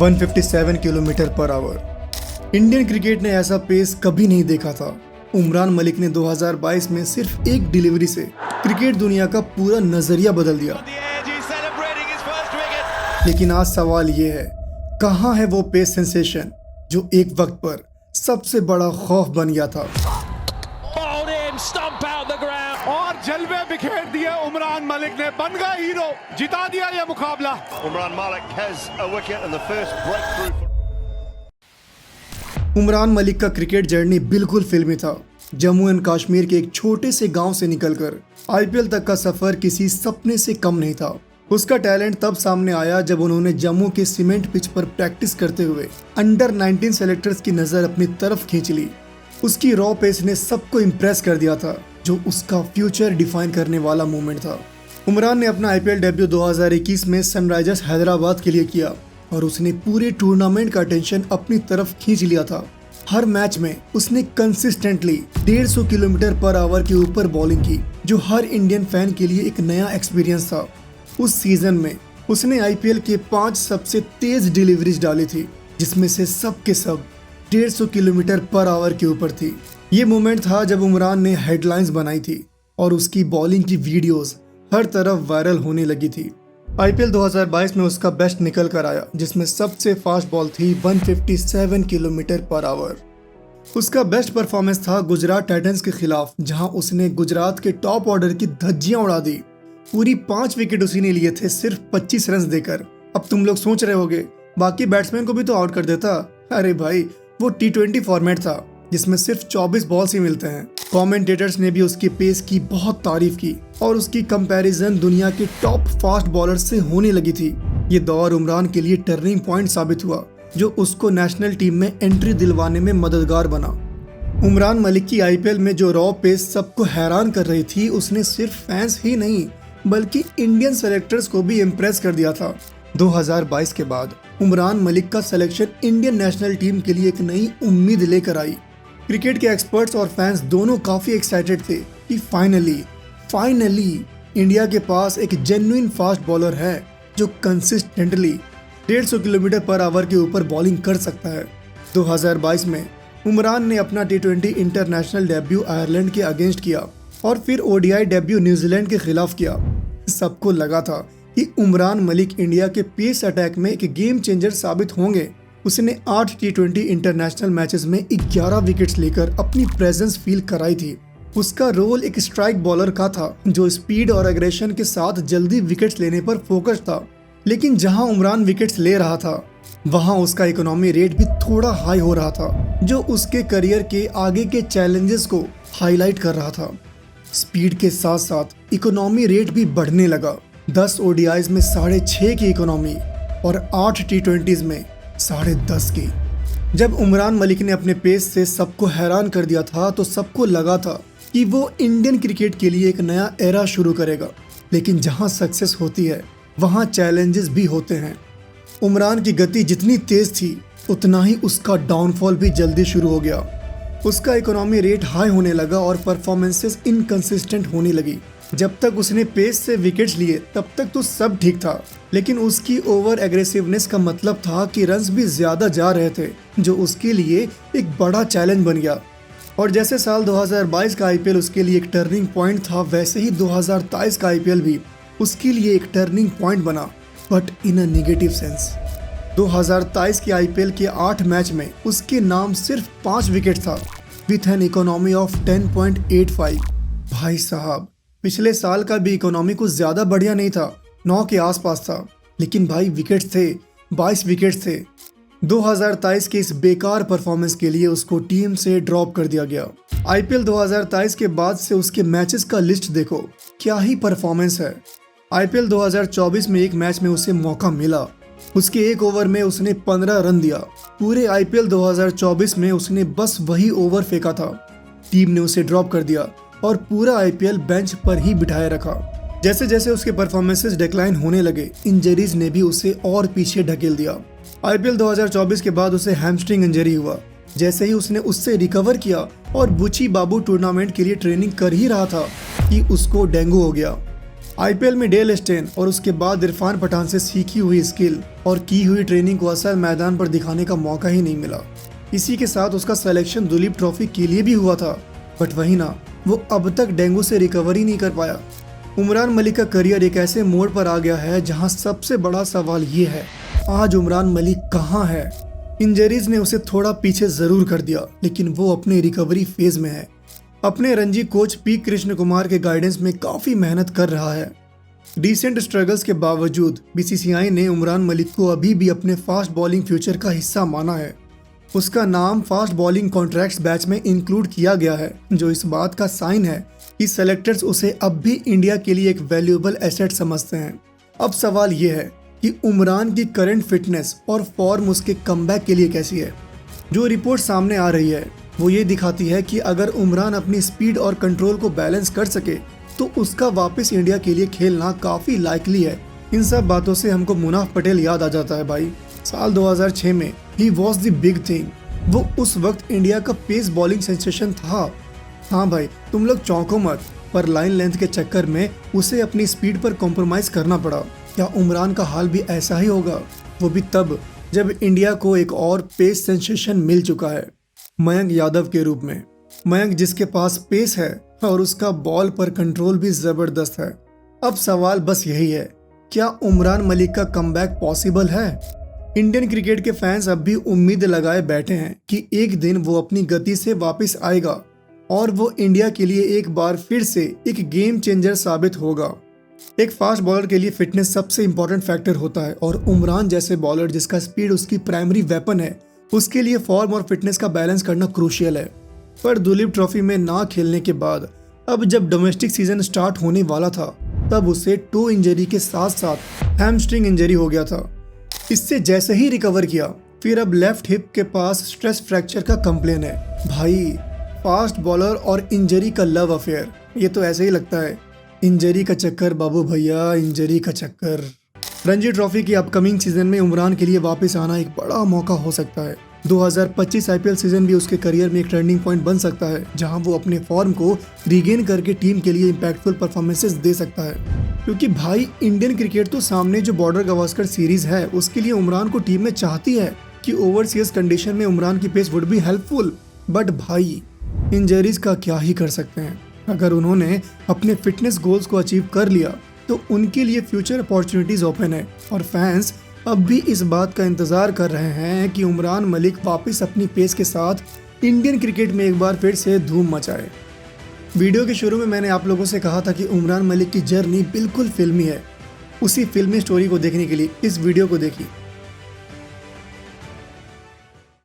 157 kilometre per hour. Indian cricket ने ऐसा pace कभी नहीं देखा था। उमरान मलिक ने 2022 में सिर्फ एक डिलीवरी से क्रिकेट दुनिया का पूरा नजरिया बदल दिया। लेकिन आज सवाल ये है, कहाँ है वो पेस सेंसेशन जो एक वक्त पर सबसे बड़ा खौफ बन गया था। और जलवे बिखेर दिए उमरान मलिक ने, बन गया हीरो, जिता दिया ये मुकाबला। Umran Malik has a wicket and the first breakthrough. Umran Malik का क्रिकेट जर्नी बिल्कुल फिल्मी था। जम्मू एंड कश्मीर के एक छोटे से गांव से निकलकर आईपीएल तक का सफर किसी सपने से कम नहीं था। उसका टैलेंट तब सामने आया जब उन्होंने जम्मू के सीमेंट पिच पर प्रैक्टिस करते हुए अंडर 19 सेलेक्टर्स की नजर अपनी तरफ खींच ली। उसकी रॉ पेस ने सबको इम्प्रेस कर दिया था, जो उसका फ्यूचर डिफाइन करने वाला मोमेंट था। उमरान ने अपना आईपीएल डेब्यू 2021 में सनराइजर्स हैदराबाद के लिए किया और उसने पूरे टूर्नामेंट का अटेंशन अपनी तरफ खींच लिया था। हर मैच में उसने कंसिस्टेंटली 150 किलोमीटर पर आवर के ऊपर बॉलिंग की, जो हर इंडियन फैन के लिए एक नया एक्सपीरियंस था। उस सीजन में उसने आईपीएल के 5 सबसे तेज डिलीवरीज डाली थी, जिसमें से सब के सब 150 किलोमीटर पर आवर के ऊपर थी। ये मोमेंट था जब उमरान ने हेडलाइंस बनाई थी और उसकी बॉलिंग की वीडियोस हर तरफ वायरल होने लगी थी। आईपीएल 2022 में उसका बेस्ट निकल कर आया, जिसमें सबसे फास्ट बॉल थी 157 किलोमीटर पर आवर। उसका बेस्ट परफॉर्मेंस था गुजरात टाइटंस के खिलाफ, जहां उसने गुजरात के टॉप ऑर्डर की धज्जियां उड़ा दी। पूरी 5 विकेट उसी ने लिए थे सिर्फ 25 रन देकर। अब तुम लोग सोच रहे होगे, बाकी बैट्समैन को भी तो आउट कर देता। अरे भाई, वो T20 फॉर्मेट था जिसमें सिर्फ 24 बॉल्स ही मिलते हैं। कमेंटेटर्स ने भी उसकी पेस की बहुत तारीफ की और उसकी कंपैरिजन दुनिया के टॉप फास्ट बॉलर से होने लगी थी। ये दौर उमरान के लिए टर्निंग पॉइंट साबित हुआ, जो उसको नेशनल टीम में एंट्री दिलवाने में मददगार बना। उमरान मलिक की आईपीएल में जो रॉ पेस सबको हैरान कर रही थी, उसने सिर्फ फैंस ही नहीं बल्कि इंडियन सेलेक्टर्स को भी इम्प्रेस कर दिया था। 2022 के बाद उमरान मलिक का सिलेक्शन इंडियन नेशनल टीम के लिए एक नई उम्मीद लेकर आई। क्रिकेट के एक्सपर्ट्स और फैंस दोनों काफी एक्साइटेड थे कि फाइनली इंडिया के पास एक जेन्युइन फास्ट बॉलर है जो कंसिस्टेंटली 150 किलोमीटर पर आवर के ऊपर बॉलिंग कर सकता है। 2022 में उमरान ने अपना T20 इंटरनेशनल डेब्यू आयरलैंड के अगेंस्ट किया और फिर ओडीआई डेब्यू न्यूजीलैंड के खिलाफ किया। सबको लगा था कि उमरान मलिक इंडिया के पेस अटैक में एक गेम चेंजर साबित होंगे। उसने 8 T20 इंटरनेशनल मैचेस में 11 विकेट्स लेकर अपनी प्रेजेंस फील कराई थी। उसका रोल एक स्ट्राइक बॉलर का था, जो स्पीड और एग्रेशन के साथ जल्दी विकेट्स लेने पर फोकस था। लेकिन जहां उमरान विकेट्स ले रहा था, वहां उसका इकोनॉमी रेट भी थोड़ा हाई हो रहा था, जो उसके करियर के आगे के चैलेंजेस को हाईलाइट कर रहा था। स्पीड के साथ साथ इकोनॉमी रेट भी बढ़ने लगा। 10 ODIs में 6.5 की इकोनॉमी और 8 T20s में 10.5 की। जब उमरान मलिक ने अपने पेस से सबको हैरान कर दिया था, तो सबको लगा था कि वो इंडियन क्रिकेट के लिए एक नया एरा शुरू करेगा। लेकिन जहां सक्सेस होती है, वहां चैलेंजेस भी होते हैं। उमरान की गति जितनी तेज थी, उतना ही उसका डाउनफॉल भी जल्दी शुरू हो गया। उसका इकोनॉमी रेट हाई होने लगा और परफॉर्मेंसेस इनकंसिस्टेंट होने लगी। जब तक उसने पेस से विकेट्स लिए, तब तक तो सब ठीक था, लेकिन उसकी ओवर एग्रेसिवनेस का मतलब था कि रन्स भी ज्यादा जा रहे थे, जो उसके लिए एक बड़ा चैलेंज बन गया। और जैसे साल 2022 का आईपीएल उसके लिए एक टर्निंग पॉइंट था, वैसे ही 2023 का आईपीएल भी उसके लिए एक टर्निंग पॉइंट बना, but in a negative sense. 2023 के आईपीएल के 8 मैच में उसके नाम सिर्फ 5 विकेट था, विथ एन इकोनॉमी ऑफ 10.85। भाई साहब, पिछले साल का भी इकोनॉमी कुछ ज्यादा बढ़िया नहीं था, 9 के आसपास था, लेकिन भाई विकेट्स थे, 22 विकेट्स थे। 2023 के इस बेकार परफॉर्मेंस के लिए उसको टीम से ड्रॉप कर दिया गया। आईपीएल 2023 के बाद से उसके मैचेस का लिस्ट देखो, क्या ही परफॉर्मेंस है। आईपीएल 2024 में एक मैच में उसे मौका मिला, उसके एक ओवर में उसने 15 रन दिया। पूरे आईपीएल 2024 में उसने बस वही ओवर फेंका था। टीम ने उसे ड्रॉप कर दिया और पूरा आईपीएल बेंच पर ही बिठाए रखा। जैसे जैसे उसके परफॉर्मेंसेस डिक्लाइन होने लगे, इंजरीज ने भी उसे और पीछे ढकेल दिया। आईपीएल 2024 के बाद उसे हैमस्ट्रिंग इंजरी हुआ। जैसे ही उसने उससे रिकवर किया और बुची बाबू टूर्नामेंट के लिए ट्रेनिंग कर ही रहा था कि उसको डेंगू हो गया। आईपीएल में डेल स्टेन और उसके बाद इरफान पठान से सीखी हुई स्किल और की हुई ट्रेनिंग को असल मैदान पर दिखाने का मौका ही नहीं मिला। इसी के साथ उसका सिलेक्शन दुलीप ट्रॉफी के लिए भी हुआ था, बट वही ना, वो अब तक डेंगू से रिकवरी नहीं कर पाया। उमरान मलिक का करियर एक ऐसे मोड़ पर आ गया है जहां सबसे बड़ा सवाल ये है, आज उमरान मलिक कहां है। इंजरीज ने उसे थोड़ा पीछे जरूर कर दिया, लेकिन वो अपने रिकवरी फेज में है। अपने रणजी कोच पी कृष्ण कुमार के गाइडेंस में काफी मेहनत कर रहा है। रिसेंट स्ट्रगल्स के बावजूद बीसीसीआई ने उमरान मलिक को अभी भी अपने फास्ट बॉलिंग फ्यूचर का हिस्सा माना है। उसका नाम फास्ट बॉलिंग कॉन्ट्रैक्ट्स बैच में इंक्लूड किया गया है, जो इस बात का साइन है कि सेलेक्टर्स उसे अब भी इंडिया के लिए एक वैल्यूएबल एसेट समझते हैं। अब सवाल ये है कि उमरान की करंट फिटनेस और फॉर्म उसके कमबैक के लिए कैसी है। जो रिपोर्ट सामने आ रही है वो ये दिखाती है कि अगर उमरान अपनी स्पीड और कंट्रोल को बैलेंस कर सके तो उसका वापस इंडिया के लिए खेलना काफी लाइकली है। इन सब बातों से हमको मुनाफ पटेल याद आ जाता है भाई। साल 2006 में he was the big thing. वो उस वक्त इंडिया का पेस बॉलिंग सेंसेशन था। हाँ भाई, तुम लोग चौंको मत, पर लाइन लेंथ के चक्कर में उसे अपनी स्पीड पर कॉम्प्रोमाइज करना पड़ा। क्या उमरान का हाल भी ऐसा ही होगा, वो भी तब जब इंडिया को एक और पेस सेंसेशन मिल चुका है, मयंक यादव के रूप में। मयंक जिसके पास पेस है और उसका बॉल पर कंट्रोल भी जबरदस्त है। अब सवाल बस यही है, क्या उमरान मलिक का कमबैक पॉसिबल है। इंडियन क्रिकेट के फैंस अब भी उम्मीद लगाए बैठे हैं कि एक दिन वो अपनी गति से वापस आएगा और वो इंडिया के लिए एक बार फिर से एक गेम चेंजर साबित होगा। एक फास्ट बॉलर के लिए फिटनेस सबसे इंपॉर्टेंट फैक्टर होता है और उमरान जैसे बॉलर जिसका स्पीड उसकी प्राइमरी वेपन है, उसके लिए फॉर्म और फिटनेस का बैलेंस करना क्रूशियल है। पर दुलीप ट्रॉफी में ना खेलने के बाद अब जब डोमेस्टिक सीजन स्टार्ट होने वाला था तब उसे टो इंजरी के साथ साथ हैमस्ट्रिंग इंजरी हो गया था। इससे जैसे ही रिकवर किया फिर अब लेफ्ट हिप के पास स्ट्रेस फ्रैक्चर का कंप्लेन है। भाई, फास्ट बॉलर और इंजरी का लव अफेयर, ये तो ऐसे ही लगता है। इंजरी का चक्कर बाबू भैया, इंजरी का चक्कर। रणजी ट्रॉफी की अपकमिंग सीजन में उमरान के लिए वापस आना एक बड़ा मौका हो सकता है। 2025 आईपीएल सीजन भी उसके करियर में एक टर्निंग पॉइंट बन सकता है, जहां वो अपने फॉर्म को रिगेन करके टीम के लिए इंपैक्टफुल परफॉर्मेंसेस दे सकता है। क्योंकि भाई, इंडियन क्रिकेट तो सामने जो बॉर्डर गावस्कर सीरीज है उसके लिए उमरान को टीम में चाहती है कि ओवरसीज कंडीशन में उमरान की pace would be helpful. But भाई, इंजरीज का क्या ही कर सकते हैं। अगर उन्होंने अपने फिटनेस गोल्स को अचीव कर लिया तो उनके लिए फ्यूचर अपॉर्चुनिटीज ओपन है और फैंस अब भी इस बात का इंतजार कर रहे हैं कि उमरान मलिक वापस अपनी पेस के साथ इंडियन क्रिकेट में एक बार फिर से धूम मचाए। वीडियो के शुरू में मैंने आप लोगों से कहा था कि उमरान मलिक की जर्नी बिल्कुल फिल्मी है। उसी फिल्मी स्टोरी को देखने के लिए इस वीडियो को देखिए।